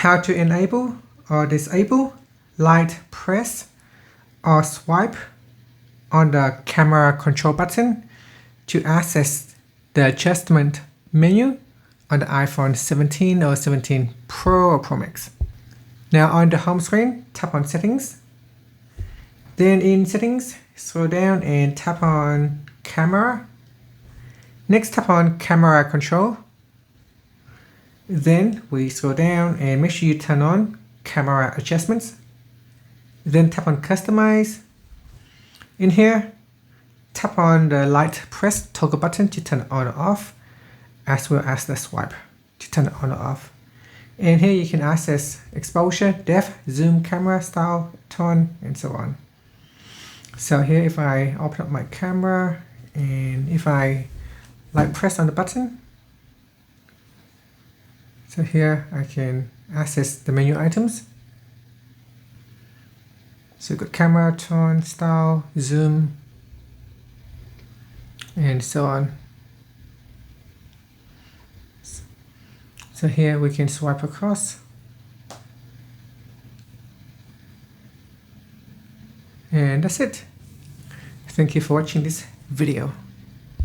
How to enable or disable light press or swipe on the camera control button to access the adjustment menu on the iPhone 17 or 17 Pro or Pro Max. Now on the home screen, tap on Settings. Then in Settings, scroll down and tap on Camera. Next, tap on Camera Control. Then we scroll down and make sure you turn on Camera Adjustments. Then tap on Customize. In here, tap on the light press toggle button to turn it on or off, as well as the swipe to turn it on or off. And here you can access exposure, depth, zoom, camera, style, tone, and so on. So here if I open up my camera and if I light press on the button, so here I can access the menu items. So got camera, tone, style, zoom, and so on. So here we can swipe across. And that's it. Thank you for watching this video.